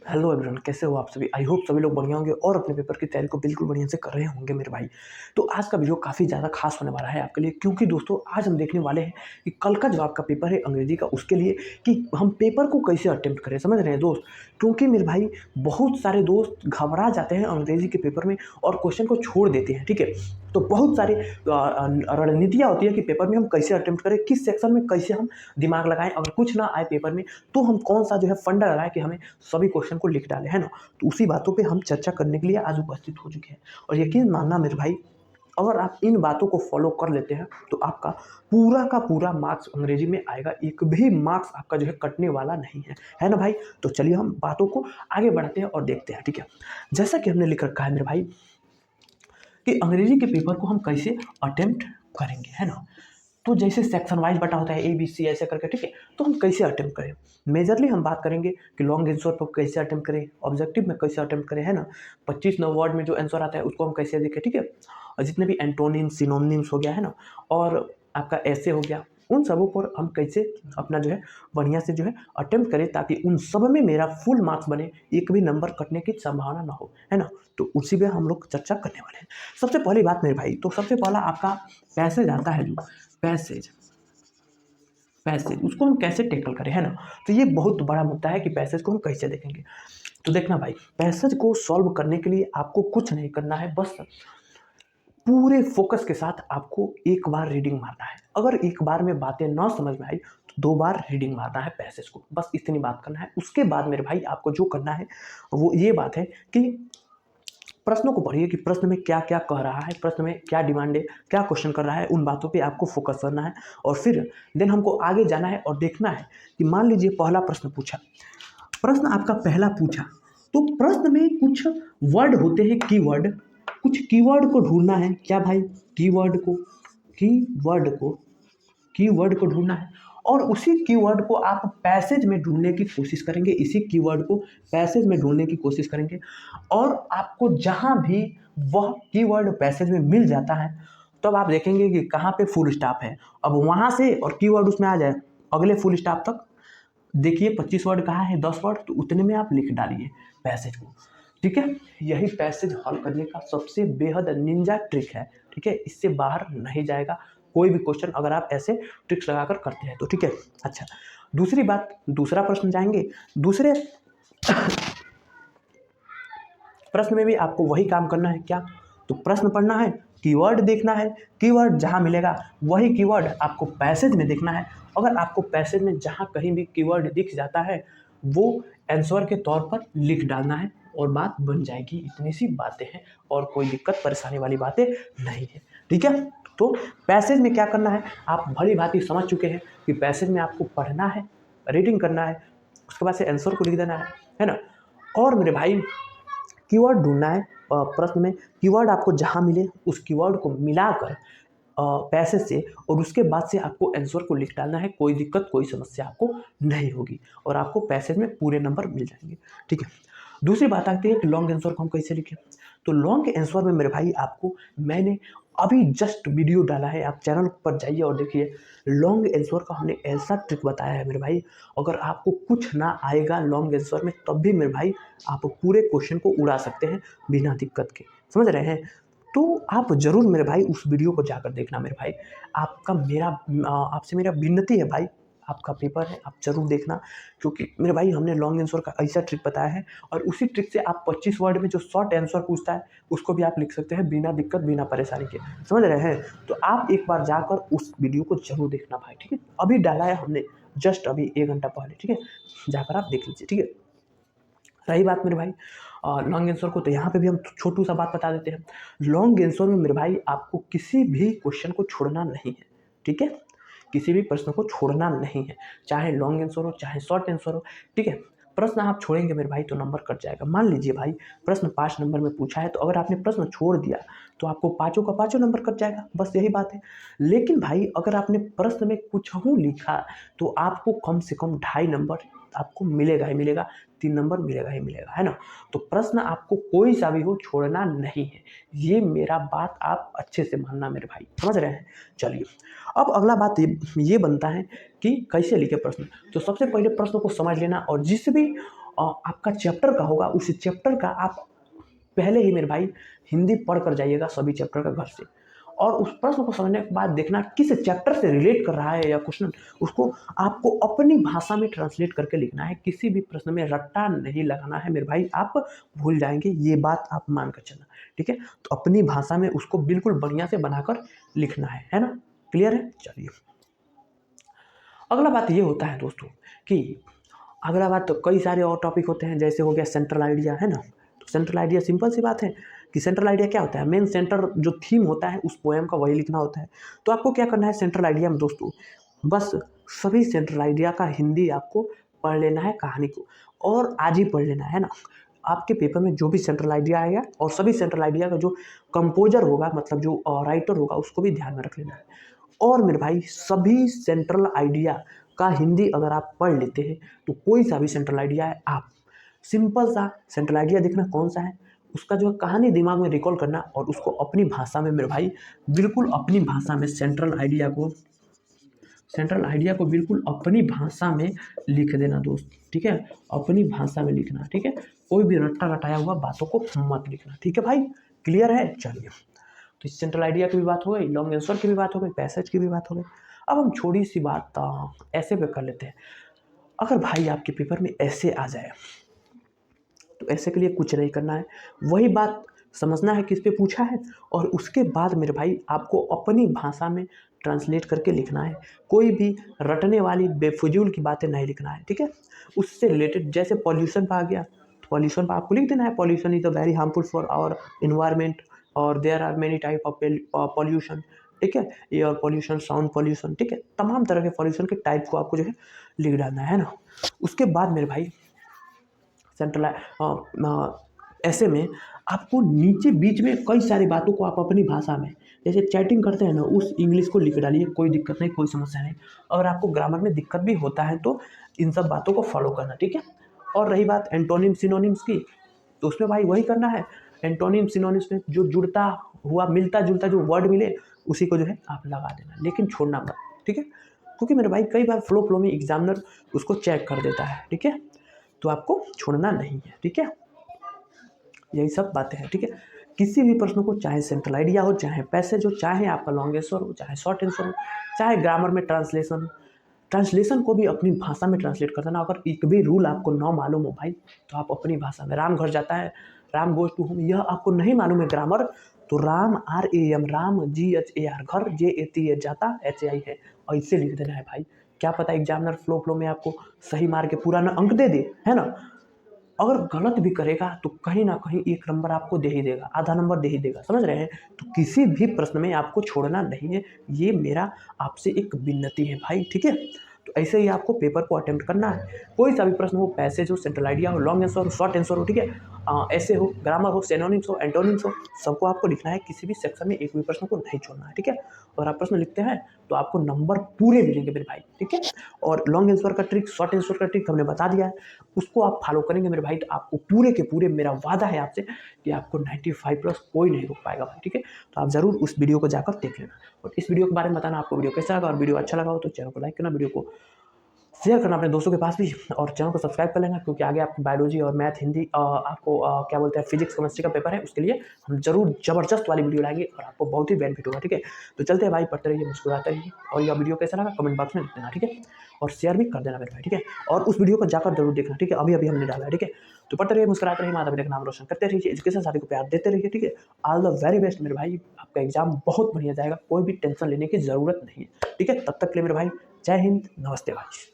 Hello everyone, कैसे हो आप सभी। आई होप सभी लोग बढ़िया होंगे और अपने पेपर की तैयारी को बिल्कुल बढ़िया से कर रहे होंगे मेरे भाई। तो आज का वीडियो काफ़ी ज़्यादा खास होने वाला है आपके लिए, क्योंकि दोस्तों आज हम देखने वाले हैं कि कल का जो आपका पेपर है अंग्रेजी का, उसके लिए कि हम पेपर को कैसे अटेम्प्ट करें। समझ रहे हैं दोस्त, क्योंकि मेरे भाई बहुत सारे दोस्त घबरा जाते हैं अंग्रेजी के पेपर में और क्वेश्चन को छोड़ देते हैं। ठीक है, तो बहुत सारी रणनीतियाँ होती है कि पेपर में हम कैसे अटेम्प्ट करें, किस सेक्शन में कैसे हम दिमाग लगाएं। अगर कुछ ना आए पेपर में तो हम कौन सा जो है फंडा लगाएं कि हमें सभी क्वेश्चन को लिख डाले, है ना। तो उसी बातों पे हम चर्चा करने के लिए आज उपस्थित हो चुके हैं। और यकीन मानना मेरे भाई, अगर आप इन बातों को फॉलो कर लेते हैं तो आपका पूरा का पूरा मार्क्स अंग्रेजी में आएगा। एक भी मार्क्स आपका जो है कटने वाला नहीं है ना भाई। तो चलिए हम बातों को आगे बढ़ाते हैं और देखते हैं। ठीक है, जैसा कि हमने लिख रखा है मेरे भाई कि अंग्रेजी के पेपर को हम कैसे अटेम्प्ट करेंगे, है ना। तो जैसे सेक्शन वाइज बटा होता है ABC ऐसे करके, ठीक है। तो हम कैसे अटेम्प्ट करें, मेजरली हम बात करेंगे कि लॉन्ग आंसर पर कैसे अटेम्प्ट करें, ऑब्जेक्टिव में कैसे अटेम्प्ट करें, है ना। 25 वर्ड में जो आंसर आता है उसको हम कैसे देखें, ठीक है। और जितने भी एंटोनिम्स सिनोनिम्स हो गया, है ना, और आपका ऐसे हो गया, उन सबों पर हम कैसे अपना जो है बढ़िया से जो है अटेम्प्ट करें, ताकि उन सब में मेरा फुल मार्क्स बने, एक भी नंबर कटने की संभावना ना हो, है ना। तो उसी पे हम लोग चर्चा करने वाले हैं। सबसे पहली बात मेरे भाई, तो सबसे पहला आपका पैसेज आता है, जो पैसेज पैसेज उसको हम कैसे टेकल करें, है ना। तो ये बहुत बड़ा मुद्दा है कि पैसेज को हम कैसे देखेंगे। तो देखना भाई, पैसेज को सॉल्व करने के लिए आपको कुछ नहीं करना है, बस पूरे फोकस के साथ आपको एक बार रीडिंग मारना है। अगर एक बार में बातें ना समझ में आई तो 2 बार रीडिंग मारना है पैसेज को, बस इतनी बात करना है। उसके बाद मेरे भाई आपको जो करना है वो ये बात है कि प्रश्नों को पढ़िए कि प्रश्न में क्या क्या कह रहा है, प्रश्न में क्या डिमांड है, क्या क्वेश्चन कर रहा है, उन बातों पे आपको फोकस करना है। और फिर देन हमको आगे जाना है और देखना है कि मान लीजिए पहला प्रश्न पूछा, प्रश्न आपका पहला पूछा, तो प्रश्न में कुछ वर्ड होते हैं, कीवर्ड, कुछ कीवर्ड को ढूंढना है। क्या भाई, कीवर्ड को कीवर्ड को ढूंढना है। और उसी कीवर्ड को आप पैसेज में ढूंढने की कोशिश करेंगे, इसी कीवर्ड को पैसेज में ढूंढने की कोशिश करेंगे। और आपको जहां भी वह कीवर्ड पैसेज में मिल जाता है, तब आप देखेंगे कि कहाँ पे फुल स्टॉप है। अब वहां से और कीवर्ड उसमें आ जाए अगले फुल स्टॉप तक, देखिए 25 वर्ड कहाँ है, 10 वर्ड, तो उतने में आप लिख डालिए पैसेज को। ठीक है, यही पैसेज हल करने का सबसे बेहद निंजा ट्रिक है। ठीक है, इससे बाहर नहीं जाएगा कोई भी क्वेश्चन अगर आप ऐसे ट्रिक्स लगाकर करते हैं तो। ठीक है, अच्छा, दूसरी बात, दूसरा प्रश्न जाएंगे। दूसरे प्रश्न में भी आपको वही काम करना है। क्या, तो प्रश्न पढ़ना है, कीवर्ड देखना है, कीवर्ड जहां मिलेगा वही कीवर्ड आपको पैसेज में देखना है। अगर आपको पैसेज में जहां कहीं भी कीवर्ड दिख जाता है वो आंसर के तौर पर लिख डालना है और बात बन जाएगी। इतनी सी बातें हैं और कोई दिक्कत परेशानी वाली बातें नहीं है। ठीक है, तो पैसेज में क्या करना है आप भली भांति समझ चुके हैं कि पैसेज में आपको पढ़ना है, रीडिंग करना है, उसके बाद से आंसर को लिख देना है ना। और मेरे भाई कीवर्ड ढूंढना है प्रश्न में, कीवर्ड आपको जहां मिले उस कीवर्ड को मिलाकर पैसेज से, और उसके बाद से आपको आंसर को लिख डालना है। कोई दिक्कत कोई समस्या आपको नहीं होगी और आपको पैसेज में पूरे नंबर मिल जाएंगे। ठीक है, दूसरी बात आती है कि लॉन्ग आंसर को हम कैसे लिखें। तो लॉन्ग आंसर में मेरे भाई आपको मैंने अभी जस्ट वीडियो डाला है, आप चैनल पर जाइए और देखिए। लॉन्ग आंसर का हमने ऐसा ट्रिक बताया है मेरे भाई, अगर आपको कुछ ना आएगा लॉन्ग आंसर में तब भी मेरे भाई आप पूरे क्वेश्चन को उड़ा सकते हैं बिना दिक्कत के। समझ रहे हैं, तो आप ज़रूर मेरे भाई उस वीडियो को जाकर देखना मेरे भाई। आपका मेरा आपसे मेरा विनती है भाई, आपका पेपर है, आप ज़रूर देखना, क्योंकि मेरे भाई हमने लॉन्ग आंसर का ऐसा ट्रिक बताया है। और उसी ट्रिक से आप 25 वर्ड में जो शॉर्ट आंसर पूछता है उसको भी आप लिख सकते हैं बिना दिक्कत बिना परेशानी के। समझ रहे हैं, तो आप एक बार जाकर उस वीडियो को ज़रूर देखना भाई। ठीक है, अभी डाला है हमने जस्ट अभी 1 घंटा पहले। ठीक है, जाकर आप देख लीजिए। ठीक है, रही बात मेरे भाई लॉन्ग आंसर को, तो यहाँ पे भी हम छोटू सा बात बता देते हैं। लॉन्ग आंसर में मेरे भाई आपको किसी भी क्वेश्चन को छोड़ना नहीं है। ठीक है, किसी भी प्रश्न को छोड़ना नहीं है, चाहे लॉन्ग आंसर हो चाहे शॉर्ट आंसर हो। ठीक है, प्रश्न आप छोड़ेंगे मेरे भाई तो नंबर कट जाएगा। मान लीजिए भाई प्रश्न 5 नंबर में पूछा है, तो अगर आपने प्रश्न छोड़ दिया तो आपको पाँचों का पाँचों नंबर कट जाएगा, बस यही बात है। लेकिन भाई अगर आपने प्रश्न में कुछ लिखा तो आपको कम से कम 2.5 नंबर आपको मिलेगा ही मिलेगा, 3 नंबर मिलेगा ही मिलेगा, है ना। तो प्रश्न आपको कोई सा भी हो छोड़ना नहीं है, ये मेरा बात आप अच्छे से मानना मेरे भाई। समझ रहे हैं, चलिए अब अगला बात ये बनता है कि कैसे लिखे प्रश्न। तो सबसे पहले प्रश्न को समझ लेना, और जिस भी आपका चैप्टर का होगा, उस चैप्टर का आप पहले ही मेरे भाई हिंदी पढ़ कर जाइएगा सभी चैप्टर का घर से, और उस प्रश्न को समझने के बाद देखना किस चैप्टर से रिलेट कर रहा है या क्वेश्चन, उसको आपको अपनी भाषा में ट्रांसलेट करके लिखना है। किसी भी प्रश्न में रट्टा नहीं लगाना है मेरे भाई, आप भूल जाएंगे, ये बात आप मान कर चलना, ठीक है। तो अपनी भाषा में उसको बिल्कुल बढ़िया से बनाकर लिखना है ना। क्लियर है? चलिए, अगला बात ये होता है दोस्तों कि अगला बात तो कई सारे और टॉपिक होते हैं, जैसे हो गया सेंट्रल आइडिया, है ना। तो सेंट्रल आइडिया सिंपल सी बात है कि सेंट्रल आइडिया क्या होता है, मेन सेंटर जो थीम होता है उस पोएम का वही लिखना होता है। तो आपको क्या करना है सेंट्रल आइडिया में दोस्तों, बस सभी सेंट्रल आइडिया का हिंदी आपको पढ़ लेना है कहानी को, और आज ही पढ़ लेना है ना। आपके पेपर में जो भी सेंट्रल आइडिया आएगा और सभी सेंट्रल आइडिया का जो कंपोजर होगा, मतलब जो राइटर होगा, उसको भी ध्यान में रख लेना है। और मेरे भाई सभी सेंट्रल आइडिया का हिंदी अगर आप पढ़ लेते हैं तो कोई सा भी सेंट्रल आइडिया है, आप सिंपल सा सेंट्रल आइडिया देखना कौन सा है, उसका जो कहानी दिमाग में रिकॉल करना और उसको अपनी भाषा में मेरे भाई बिल्कुल अपनी भाषा में सेंट्रल आइडिया को बिल्कुल अपनी भाषा में लिख देना दोस्त, ठीक है। अपनी भाषा में लिखना, ठीक है। कोई भी रट्टा रटाया हुआ बातों को मत लिखना, ठीक है भाई। क्लियर है? चलिए, तो सेंट्रल आइडिया की भी बात हो गई, लॉन्ग आंसर की भी बात हो गई, पैसेज की भी बात हो गई। अब हम छोटी सी बात ऐसे पे कर लेते हैं। अगर भाई आपके पेपर में ऐसे आ जाए तो ऐसे के लिए कुछ नहीं करना है, वही बात समझना है किस पे पूछा है, और उसके बाद मेरे भाई आपको अपनी भाषा में ट्रांसलेट करके लिखना है। कोई भी रटने वाली बेफजूल की बातें नहीं लिखना है, ठीक है। उससे रिलेटेड जैसे पॉल्यूशन पर आ गया, तो पॉल्यूशन पर आपको लिख देना है, pollution is a very harmful for our environment और there are many type of pollution, ठीक है। एयर पॉल्यूशन, साउंड पॉल्यूशन, ठीक है। तमाम तरह के पॉल्यूशन के टाइप को आपको जो है लिख डालना है ना। उसके बाद मेरे भाई सेंट्रल ऐसे में आपको नीचे बीच में कई सारी बातों को आप अपनी भाषा में, जैसे चैटिंग करते हैं ना, उस इंग्लिश को लिख डालिए, कोई दिक्कत नहीं, कोई समस्या नहीं। अगर आपको ग्रामर में दिक्कत भी होता है तो इन सब बातों को फॉलो करना, ठीक है। और रही बात एंटोनिम सिनोनिम्स की, तो उसमें भाई वही करना है, एंटोनिम सिनोनिम्स में जो जुड़ता हुआ मिलता जुलता जो वर्ड मिले उसी को जो है आप लगा देना, लेकिन छोड़ना मत, ठीक है। क्योंकि मेरे भाई कई बार फ्लो में एग्जामिनर उसको चेक कर देता है, ठीक है। तो आपको छोड़ना नहीं है, ठीक है। यही सब बातें हैं, ठीक है। किसी भी प्रश्न को, चाहे सेंट्रल आइडिया हो, चाहे पैसेज हो, चाहे आपका लॉन्ग आंसर हो, चाहे शॉर्ट आंसर हो, चाहे ग्रामर में ट्रांसलेशन को भी अपनी भाषा में ट्रांसलेट कर देना। अगर एक भी रूल आपको ना मालूम हो भाई, तो आप अपनी भाषा में, राम घर जाता है, राम गोज टू होम, यह आपको नहीं मालूम है ग्रामर, तो राम RAM, राम GHAR, घर JAT जाता HAI है, और इससे लिख देना है भाई। क्या पता एग्जामिनर फ्लो में आपको सही मार के पूरा ना अंक दे दे, है ना। अगर गलत भी करेगा तो कहीं ना कहीं 1 नंबर आपको दे ही देगा, आधा नंबर दे ही देगा, समझ रहे हैं। तो किसी भी प्रश्न में आपको छोड़ना नहीं है, ये मेरा आपसे एक विनती है भाई, ठीक है। तो ऐसे ही आपको पेपर को अटेम्प्ट करना है। कोई सा भी प्रश्न हो, पैसेज हो, सेंट्रल आइडिया हो, लॉन्ग आंसर हो, शॉर्ट आंसर हो, ठीक है, ऐसे हो, ग्रामर हो, सिनोनिम्स हो, एंटोनिम्स हो, सबको आपको लिखना है। किसी भी सेक्शन में एक भी प्रश्न को नहीं छोड़ना है, ठीक है। और आप प्रश्न लिखते हैं तो आपको नंबर पूरे मिलेंगे मेरे भाई, ठीक है। और लॉन्ग आंसर का ट्रिक, शॉर्ट आंसर का ट्रिक हमने बता दिया है, उसको आप फॉलो करेंगे मेरे भाई, तो आपको पूरे के पूरे, मेरा वादा है आपसे कि आपको 95+ कोई नहीं रोक पाएगा भाई, ठीक है। तो आप जरूर उस वीडियो को जाकर देख लेना, और इस वीडियो के बारे में बताना आपको वीडियो कैसा लगा, और वीडियो अच्छा लगा हो तो चैनल को लाइक करना, वीडियो को शेयर करना अपने दोस्तों के पास भी, और चैनल को सब्सक्राइब कर लेना, क्योंकि आगे आपको बायोलॉजी और मैथ, हिंदी, आपको क्या बोलते हैं, फिजिक्स केमिस्ट्री का पेपर है, उसके लिए हम जरूर जबरदस्त वाली वीडियो लाएंगे और आपको बहुत ही बेनिफिट होगा, ठीक है। तो चलते हैं भाई, पढ़ते रहिए, मुस्कुराते रहिए, और यह वीडियो कैसा लगा कमेंट बॉक्स में लिख देना, ठीक है। और शेयर भी कर देना मेरे भाई, ठीक है। और उस वीडियो को जाकर जरूर देखना, ठीक है, अभी अभी हमने डाला है, ठीक है। तो पढ़ते रहिए, मुस्कुराते रहिए, माता पिता का नाम रोशन करते रहिए, एजुकेशन साथी को प्यार देते रहिए, ठीक है। ऑल द वेरी बेस्ट मेरे भाई, आपका एग्जाम बहुत बढ़िया जाएगा, कोई भी टेंशन लेने की जरूरत नहीं है, ठीक है। तब तक के लिए मेरे भाई, जय हिंद, नमस्ते भाई।